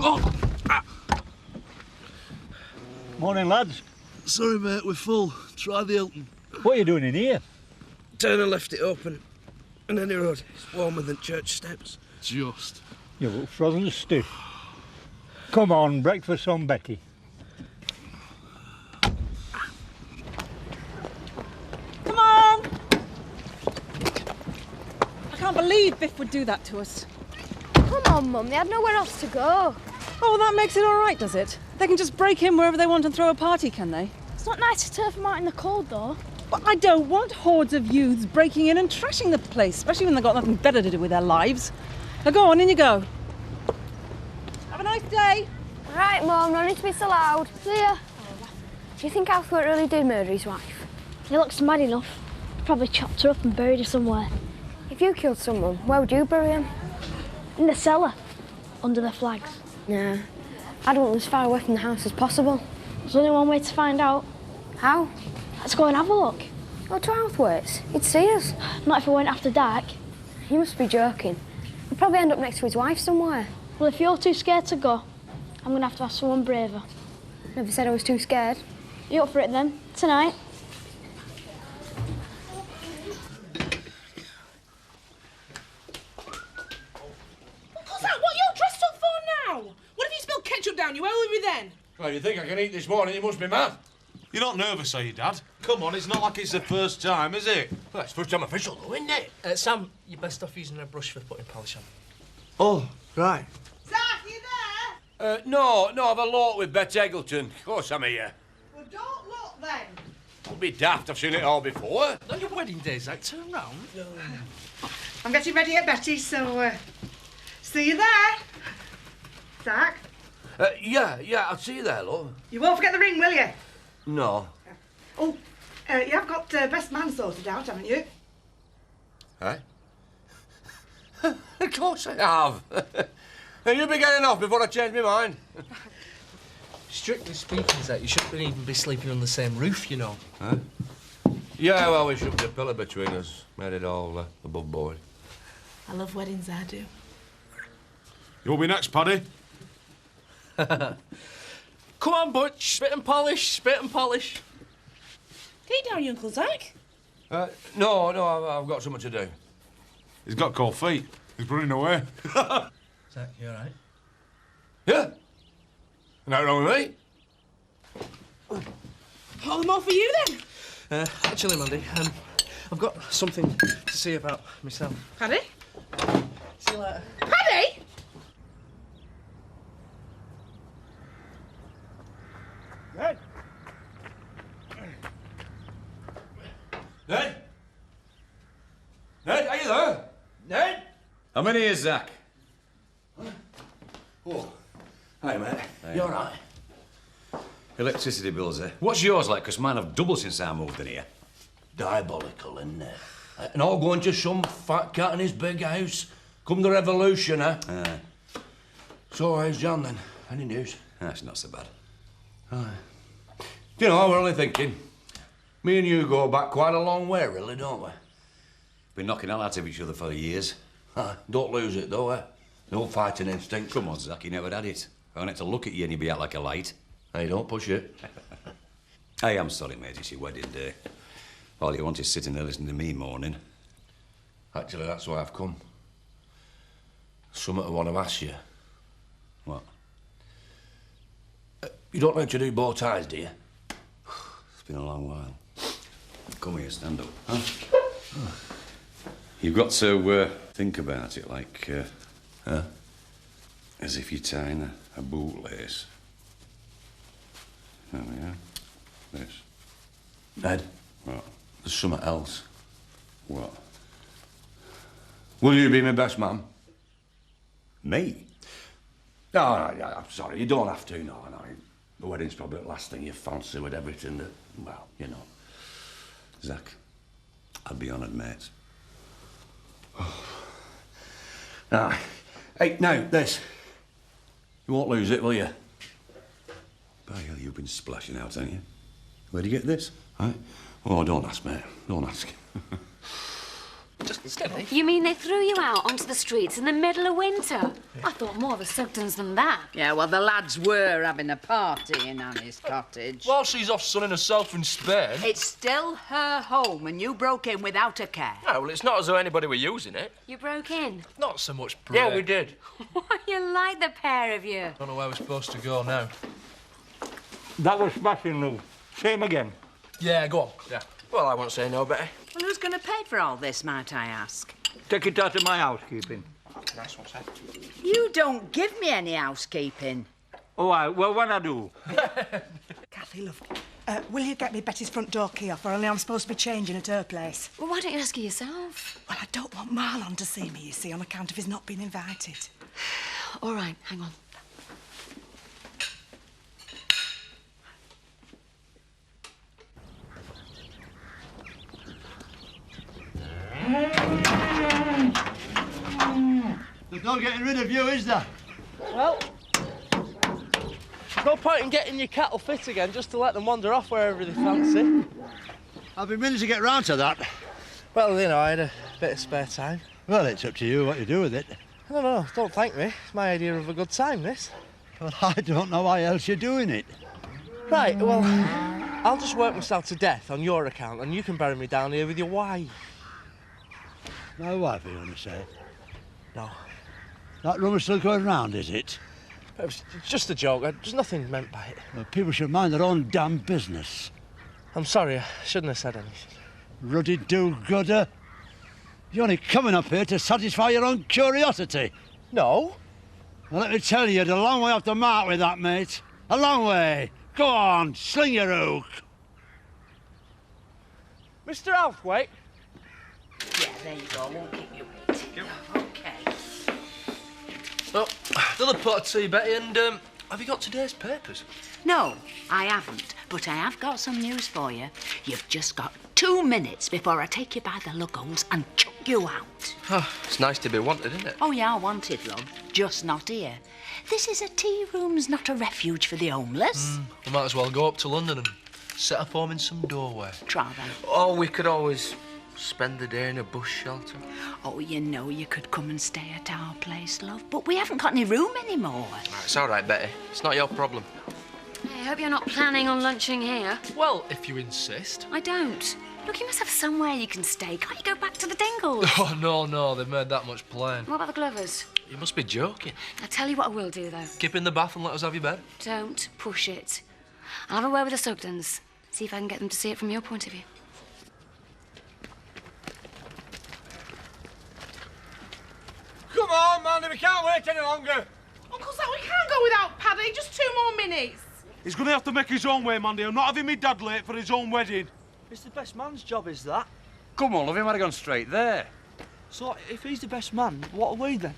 Oh! Ah. Morning, lads. Sorry, mate, we're full. Try the Hilton. What are you doing in here? Turner left it open. And any road, it's warmer than church steps. Just. You look frozen stiff. Come on, breakfast on Betty. Come on! I can't believe Biff would do that to us. Come on, Mum, they had nowhere else to go. Oh, that makes it all right, does it? They can just break in wherever they want and throw a party, can they? It's not nice to turf them out in the cold, though. But I don't want hordes of youths breaking in and trashing the place, especially when they've got nothing better to do with their lives. Now go on, in you go. Have a nice day. Right, Mum, no need to be so loud. See ya. Do you think Alfred really did murder his wife? He looks mad enough. Probably chopped her up and buried her somewhere. If you killed someone, where would you bury him? In the cellar, under the flags. Nah, I'd want them as far away from the house as possible. There's only one way to find out. How? Let's go and have a look. Go to Althwaite's. He'd see us. Not if we went after dark. You must be joking. We'd probably end up next to his wife somewhere. Well, if you're too scared to go, I'm going to have to ask someone braver. Never said I was too scared. You up for it then? Tonight? What's that? What are you dressed up for now? What if you spilled ketchup down you? Where will we be then? Well, you think I can eat this morning? You must be mad. You're not nervous, are you, Dad? Come on, it's not like it's the first time, is it? Well, it's first time official, though, isn't it? Sam, you best off using a brush for putting polish on. Oh, right. Zach, you there? No, I've a lot with Bet Eggleton. Of course I'm here. Well, don't look then. Don't be daft, I've seen it all before. On your wedding day, Zach, turn round. I'm getting ready at Betty's, so see you there. Zach, Yeah, I'll see you there, love. you won't forget the ring, will you? No. Oh, you have got best man sorted out, haven't you? Eh? Of course I have. Now, you'll be getting off before I change my mind. Strictly speaking, Zach, you shouldn't even be sleeping on the same roof, you know. Huh? Yeah, well, we shoved a pillar between us. Made it all above board. I love weddings, I do. You'll be next, Paddy. Come on, Butch. Spit and polish, spit and polish. Get down, you Uncle Zach. No, I've got something to do. He's got cold feet. He's running away. Zach, you all right? Yeah? Nothing wrong with me? Oh, more for you, then. Actually, Mandy, I've got something to say about myself. Paddy? See you later. Paddy? Ned? Ned? Ned, are you there? Ned? How many is Zach? Oh, hi, mate. You all right? Electricity bills, eh? What's yours like? Because mine have doubled since I moved in here. Diabolical, isn't it? And all going to some fat cat in his big house. Come the revolution, eh? So, how's John, then? Any news? That's not so bad. You know, we're only thinking. Me and you go back quite a long way, really, don't we? Been knocking hell out of each other for years. Don't lose it, though, eh? No fighting instinct. Come on, Zach, you never had it. I wanted to look at you and you'd be out like a light. Hey, don't push it. Hey, I'm sorry, mate, it's your wedding day. All you want is sitting there listening to me moaning. Actually, that's why I've come. Something I want to ask you. What? You don't like to do bow ties, do you? It's been a long while. Come here, stand up. Huh? You've got to think about it like, as if you're tying a bootlace. There we are. This. Ned, What? there's something else. What? Will you be my best man? Me? No, I'm sorry, you don't have to, no. The wedding's probably the last thing you fancy with everything that, well, you know. Zach, I'd be honoured, mate. Now, hey, now, this. You won't lose it, will you? By hell, you've been splashing out, haven't you? Where'd you get this? Right? Oh, don't ask, mate. Don't ask. Just steady. You mean they threw you out onto the streets in the middle of winter? Yeah. I thought more of the Sugdens than that. Yeah, well, the lads were having a party in Annie's cottage. While she's off sunning herself in Spain. It's still her home, and you broke in without a care. No, well, it's not as though anybody were using it. You broke in? Not so much Yeah, we did. You like the pair of you. Don't know where we're supposed to go now. That was smashing, Lou. Same again. Yeah, go on. Yeah. Well, I won't say no, Betty. Well, who's going to pay for all this, might I ask? Take it out of my housekeeping. Nice one, Sam. You don't give me any housekeeping. Oh, well, when I do. Kathy, love, will you get me Betty's front door key off, or only I'm supposed to be changing at her place? Well, why don't you ask her yourself? Well, I don't want Marlon to see me, you see, on account of his not being invited. All right, hang on. There's no getting rid of you, is there? Well, no point in getting your cattle fit again just to let them wander off wherever they fancy. I've been meaning to get round to that. Well, you know, I had a bit of spare time. Well, it's up to you what you do with it. No, don't thank me. It's my idea of a good time, this. Well, I don't know why else you're doing it. Right, well, I'll just work myself to death on your account, and you can bury me down here with your wife. My wife, you want to say? No. That rumour's still going round, is it? It's just a joke. There's nothing meant by it. Well, people should mind their own damn business. I'm sorry, I shouldn't have said anything. Ruddy do-gooder. You're only coming up here to satisfy your own curiosity. No. Well, let me tell you, you're a long way off the mark with that, mate. A long way. Go on, sling your hook. Mr. Althwaite? Yeah, there you go. I won't keep you waiting. OK. Well, another pot of tea, Betty, and have you got today's papers? No, I haven't, but I have got some news for you. You've just got 2 minutes before I take you by the lugholes and chuck you out. Oh, it's nice to be wanted, isn't it? Oh, yeah, wanted, love. Just not here. This is a tea room's not a refuge for the homeless. We might as well go up to London and set up home in some doorway. Try that. Oh, we could always spend the day in a bush shelter. Oh, you know you could come and stay at our place, love, but we haven't got any room anymore. It's all right, Betty. It's not your problem. I hope you're not planning on lunching here. Well, if you insist. I don't. Look, you must have somewhere you can stay. Can't you go back to the Dingles? Oh, no, they've made that much plain. What about the Glovers? You must be joking. I'll tell you what I will do, though. Keep in the bath and let us have your bed. Don't push it. I'll have a word with the Sugdens. See if I can get them to see it from your point of view. Come on, Mandy, we can't wait any longer. Uncle Sam, we can't go without Paddy. Just 2 more minutes. He's going to have to make his own way, Mandy. I'm not having me dad late for his own wedding. It's the best man's job, is that? Come on, love, he might have gone straight there. So, if he's the best man, what are we then?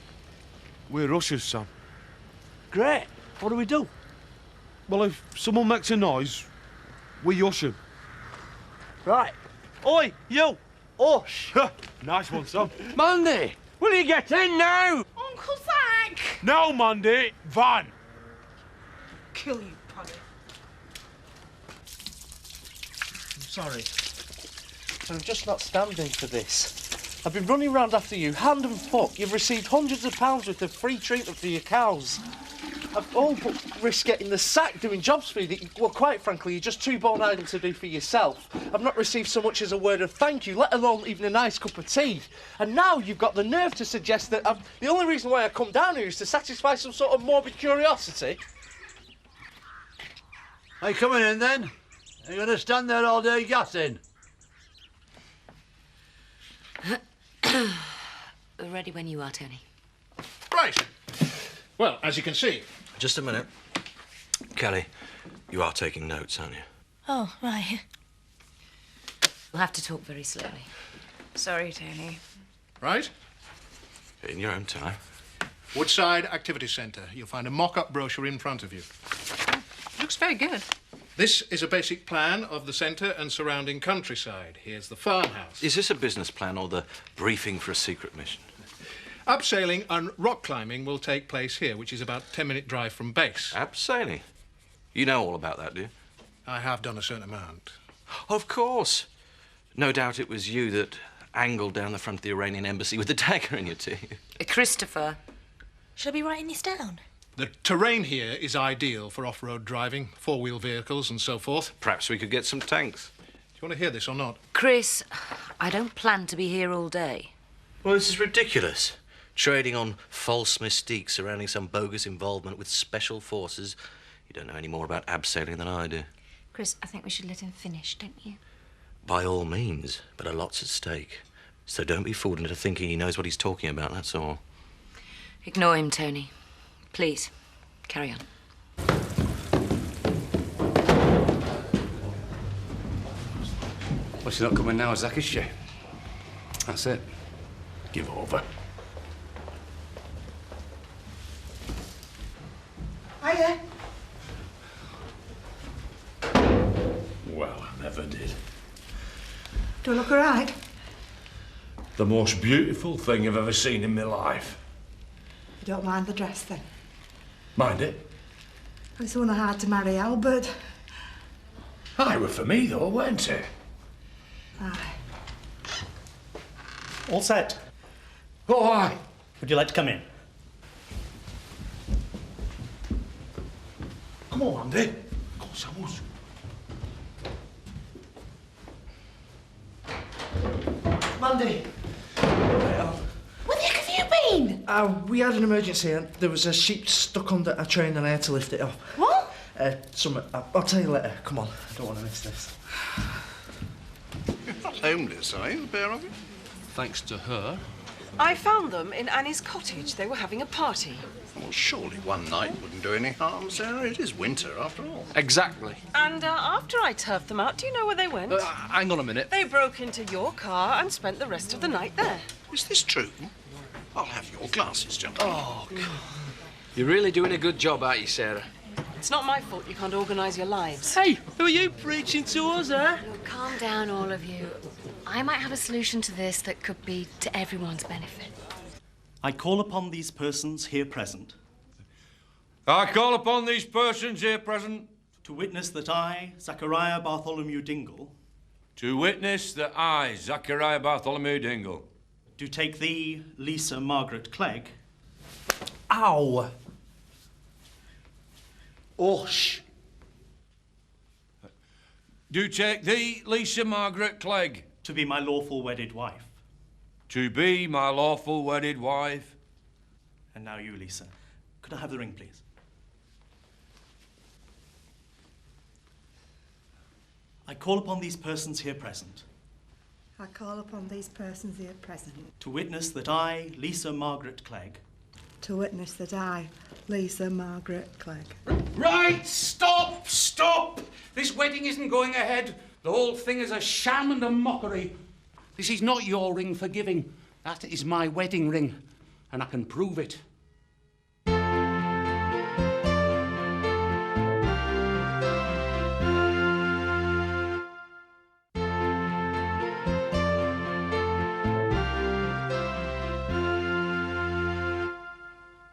We're ushers, Sam. Great. What do we do? Well, if someone makes a noise, we ush him. Right. Oi, you! Ush! Nice one, Sam. Mandy, will you get in now? Uncle Zach! No, Mandy. Van. Kill you, Paddy. I'm sorry. I'm just not standing for this. I've been running round after you, hand and foot. You've received hundreds of pounds worth of free treatment for your cows. I've all but risked getting the sack doing jobs for you that, well, quite frankly, you're just too born idle to do for yourself. I've not received so much as a word of thank you, let alone even a nice cup of tea. And now you've got the nerve to suggest that the only reason why I come down here is to satisfy some sort of morbid curiosity. Are you coming in, then? Are you going to stand there all day gassing? Ready when you are, Tony. Right. Well, as you can see... Just a minute. Kelly, you are taking notes, aren't you? Oh, right. We'll have to talk very slowly. Sorry, Tony. Right? In your own time. Woodside Activity Centre. You'll find a mock-up brochure in front of you. Looks very good. This is a basic plan of the centre and surrounding countryside. Here's the farmhouse. Is this a business plan or the briefing for a secret mission? Abseiling and rock climbing will take place here, which is about a 10-minute drive from base. Abseiling? You know all about that, do you? I have done a certain amount. Of course. No doubt it was you that angled down the front of the Iranian embassy with a dagger in your teeth. Christopher, shall I be writing this down? The terrain here is ideal for off-road driving, four-wheel vehicles and so forth. Perhaps we could get some tanks. Do you want to hear this or not? Chris, I don't plan to be here all day. Well, this is ridiculous. Trading on false mystique surrounding some bogus involvement with special forces. You don't know any more about abseiling than I do. Chris, I think we should let him finish, don't you? By all means, but a lot's at stake. So don't be fooled into thinking he knows what he's talking about, that's all. Ignore him, Tony. Please, carry on. Well, she's not coming now, Zach, is she? That's it. Give over. Hiya. Well, I never did. Do I look all right? The most beautiful thing I've ever seen in my life. You don't mind the dress, then? Mind it? It's one hard to marry Albert. Aye, were for me, though, weren't it? Aye. All set. Oh, aye. Would you like to come in? Come on, Andy. Of course I was. Mandy. Where the heck have you been? We had an emergency and there was a sheep stuck under a train and I had to lift it off. What? I'll tell you later. Come on, I don't want to miss this. You're not homeless, are you, the pair of you? Thanks to her. I found them in Annie's cottage. They were having a party. Well, surely one night wouldn't do any harm, Sarah. It is winter, after all. Exactly. And after I turfed them out, do you know where they went? Hang on a minute. They broke into your car and spent the rest of the night there. Is this true? I'll have your glasses, gentlemen. Oh, God. You're really doing a good job, aren't you, Sarah? It's not my fault you can't organise your lives. Hey, who are you preaching to us, eh? Calm down, all of you. I might have a solution to this that could be to everyone's benefit. I call upon these persons here present I call upon these persons here present to witness that I, Zachariah Bartholomew Dingle, to witness that I, Zachariah Bartholomew Dingle, do take thee, Lisa Margaret Clegg. Ow! Osh! do take thee, Lisa Margaret Clegg, to be my lawful wedded wife. to be my lawful wedded wife. And now you, Lisa. Could I have the ring, please? I call upon these persons here present I call upon these persons here present to witness that I, Lisa Margaret Clegg, to witness that I, Lisa Margaret Clegg. Right, stop, stop! This wedding isn't going ahead. The whole thing is a sham and a mockery. This is not your ring for giving. That is my wedding ring, and I can prove it.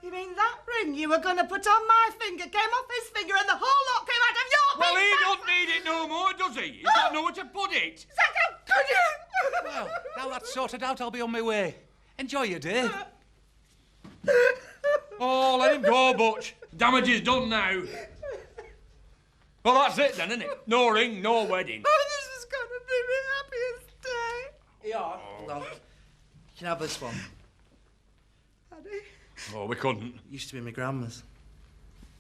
You mean that ring you were going to put on my finger came off his finger and the whole lot came out of your Well, big he fat don't need it no more, does he? He's got nowhere to put it. Zach, how could you? Well, now that's sorted out, I'll be on my way. Enjoy your day. Oh, let him go, Butch. Damage is done now. Well, that's it then, isn't it? No ring, no wedding. Oh, this is going to be my happiest day. Yeah, well, you can have this one. Daddy. Oh, we couldn't. It used to be my grandma's.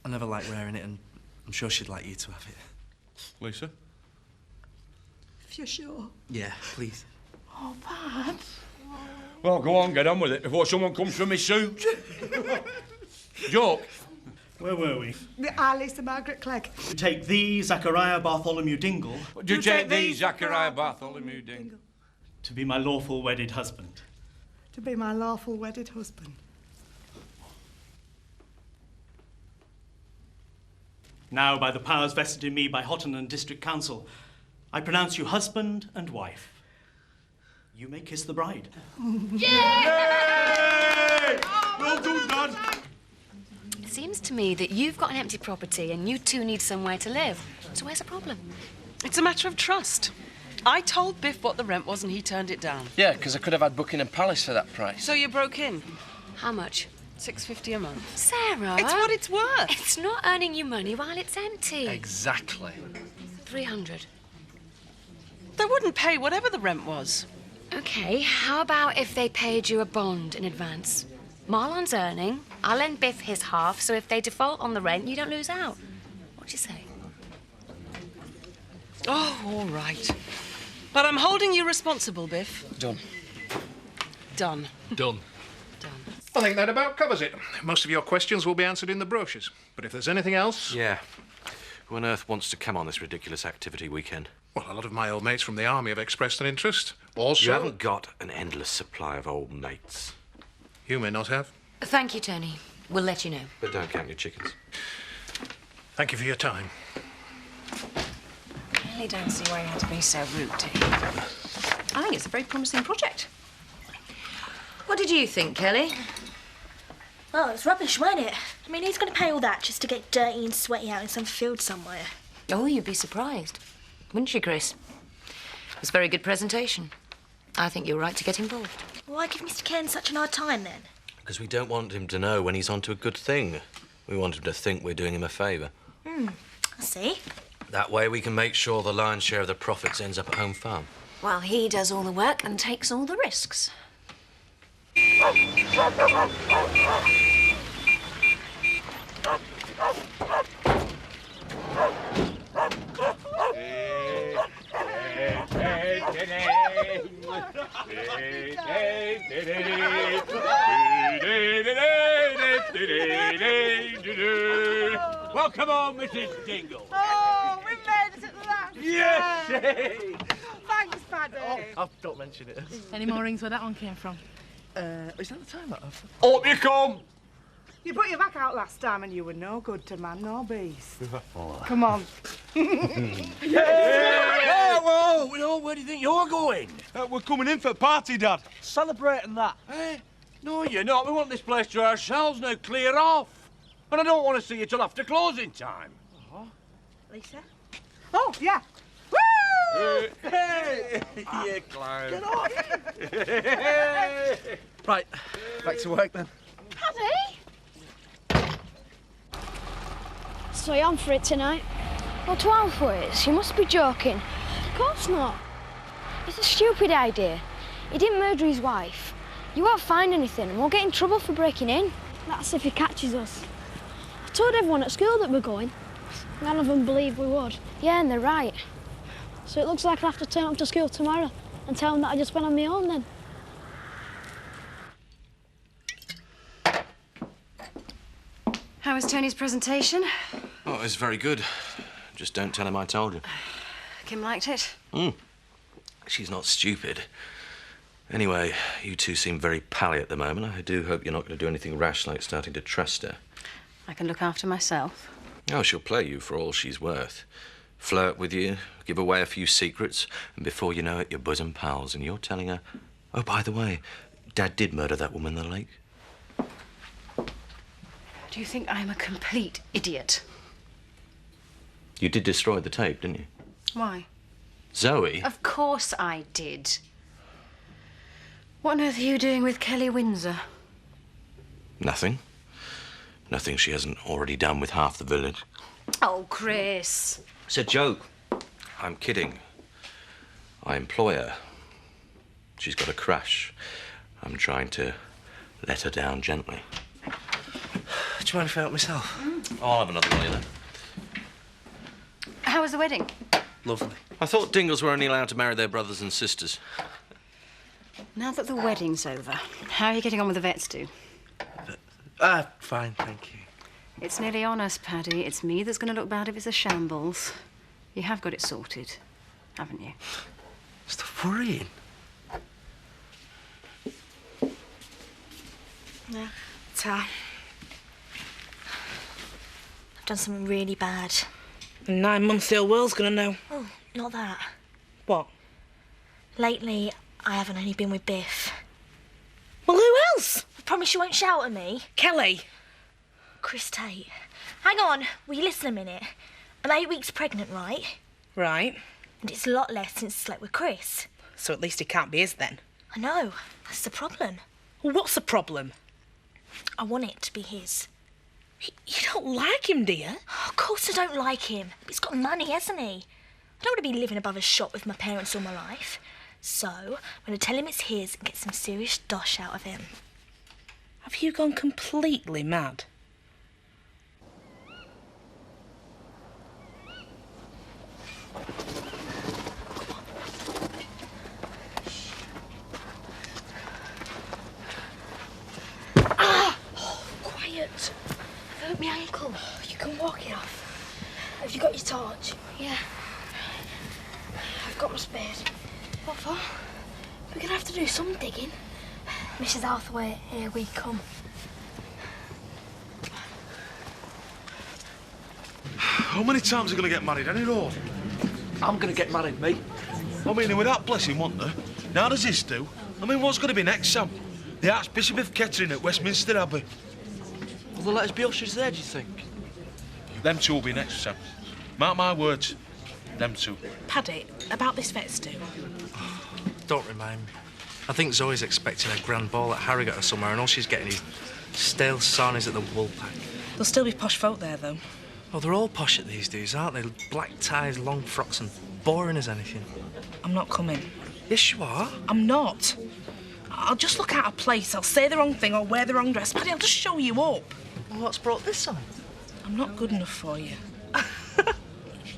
I never liked wearing it, and I'm sure she'd like you to have it. Lisa? If you're sure. Yeah, please. Oh, Dad. Well, go on, get on with it before someone comes from his suit. Joke. Where were we? I, Lisa Margaret Clegg. To take thee, Zachariah Bartholomew Dingle, Do take thee, Zachariah Bartholomew Dingle, to be my lawful wedded husband. To be my lawful wedded husband. Now, by the powers vested in me by Hottenham District Council, I pronounce you husband and wife. You may kiss the bride. Yay! Well done, Dad. It seems to me that you've got an empty property and you two need somewhere to live. So where's the problem? It's a matter of trust. I told Biff what the rent was and he turned it down. Yeah, because I could have had Buckingham Palace for that price. So you broke in? How much? $6.50 a month. Sarah! It's what it's worth. It's not earning you money while it's empty. Exactly. 300. They wouldn't pay whatever the rent was. OK, how about if they paid you a bond in advance? Marlon's earning. I'll lend Biff his half, so if they default on the rent, you don't lose out. What do you say? Oh, all right. But I'm holding you responsible, Biff. Done. Done. Done. I think that about covers it. Most of your questions will be answered in the brochures. But if there's anything else... Yeah. Who on earth wants to come on this ridiculous activity weekend? Well, a lot of my old mates from the army have expressed an interest. Also... You haven't got an endless supply of old mates. You may not have. Thank you, Tony. We'll let you know. But don't count your chickens. Thank you for your time. I really don't see why you had to be so rude to him. I think it's a very promising project. What did you think, Kelly? Oh, it's rubbish, weren't it? I mean, who's going to pay all that just to get dirty and sweaty out in some field somewhere? Oh, you'd be surprised. Wouldn't you, Chris? It was a very good presentation. I think you're right to get involved. Why give Mr. Cairn such an hard time, then? Because we don't want him to know when he's onto a good thing. We want him to think we're doing him a favour. I see. That way we can make sure the lion's share of the profits ends up at home farm. While he does all the work and takes all the risks. Well, come on, Mrs. Dingle. Oh, we made it at the last. Yes! Thanks, Paddy. Oh, don't mention it. Any more rings where that one came from? Is that the time that I've... Up you come! You put your back out last time and you were no good to man nor beast. Come on. Yeah, well, where do you think you're going? We're coming in for a party, Dad. Celebrating that. No, you're not. We want this place to ourselves now. Clear off. And I don't want to see you till after closing time. Lisa? Oh, yeah. Woo! Hey! You clown. Get off! Right, back to work then. Paddy? So you're on for it tonight? Well, 12 words? You must be joking. Of course not. It's a stupid idea. He didn't murder his wife. You won't find anything and we'll get in trouble for breaking in. That's if he catches us. I told everyone at school that we're going. None of them believed we would. Yeah, and they're right. So it looks like I'll have to turn up to school tomorrow and tell them that I just went on my own then. How was Tony's presentation? Oh, it's very good. Just don't tell him I told you. Kim liked it. She's not stupid. Anyway, you two seem very pally at the moment. I do hope you're not going to do anything rash like starting to trust her. I can look after myself. Oh, she'll play you for all she's worth. Flirt with you, give away a few secrets, and before you know it, you're bosom pals, and you're telling her, oh, by the way, Dad did murder that woman in the lake. Do you think I'm a complete idiot? You did destroy the tape, didn't you? Why? Zoe? Of course I did. What on earth are you doing with Kelly Windsor? Nothing. Nothing she hasn't already done with half the village. Oh, Chris. It's a joke. I'm kidding. I employ her. She's got a crush. I'm trying to let her down gently. Do you mind if I help myself? I'll have another one of them. How was the wedding? Lovely. I thought Dingles were only allowed to marry their brothers and sisters. Now that the wedding's over, how are you getting on with the vets, do? Fine, thank you. It's nearly on us, Paddy. It's me that's going to look bad if it's a shambles. You have got it sorted, haven't you? Stop worrying. Yeah. Ta. I've done something really bad. In 9 months, the whole world's gonna know. Oh, not that. What? Lately, I haven't only been with Biff. Well, who else? I promise you won't shout at me. Kelly. Chris Tate. Hang on, will you listen a minute? I'm 8 weeks pregnant, right? Right. And it's a lot less since he slept with Chris. So at least it can't be his then. I know. That's the problem. Well, what's the problem? I want it to be his. You don't like him, do you? Of course I don't like him. But he's got money, hasn't he? I don't want to be living above a shop with my parents all my life. So I'm going to tell him it's his and get some serious dosh out of him. Have you gone completely mad? Quiet. I've hurt my ankle. You can walk it off. Have you got your torch? Yeah. I've got my spade. What for? We're gonna have to do some digging. Mrs. Hathaway, here we come. How many times are you going to get married, any road? I'm going to get married, mate. I mean, with that blessing, wasn't there? Now does this do? I mean, what's going to be next, Sam? The Archbishop of Kettering at Westminster Abbey. Will they let us be ushers there, do you think? Them two will be next, Sam. Mark my words. Them two. Paddy, about this vet do. Don't remind me. I think Zoe's expecting a grand ball at Harrogate or somewhere, and all she's getting is stale sarnies at the Woolpack. There'll still be posh folk there, though. Oh, they're all posh at these days, aren't they? Black ties, long frocks, and boring as anything. I'm not coming. Yes, you are. I'm not. I'll just look out of place. I'll say the wrong thing or wear the wrong dress. Paddy, I'll just show you up. Well, what's brought this on? I'm not good enough for you.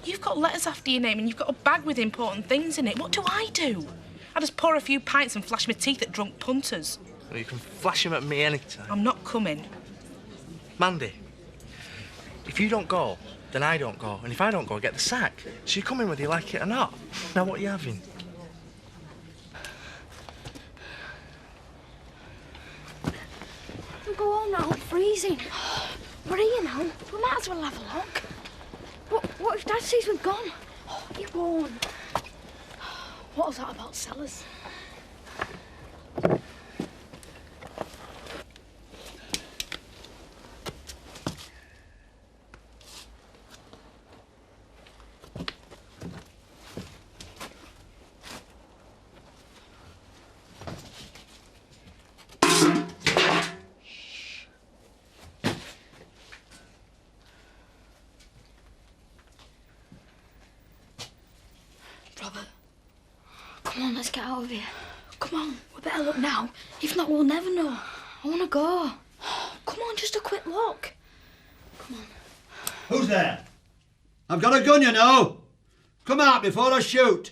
You've got letters after your name and you've got a bag with important things in it. What do? I just pour a few pints and flash my teeth at drunk punters. Well, you can flash them at me anytime. I'm not coming. Mandy, if you don't go, then I don't go. And if I don't go, I get the sack. So you come in whether you like it or not. Now, what are you having? Don't go on now, it's freezing. We're here now. We might as well have a look. What if Dad sees we've gone? Oh, he won't. What was that about cellars? Robert, come on, let's get out of here. Come on, we better look now. If not, we'll never know. I want to go. Come on, just a quick look. Come on. Who's there? I've got a gun, you know. Come out before I shoot.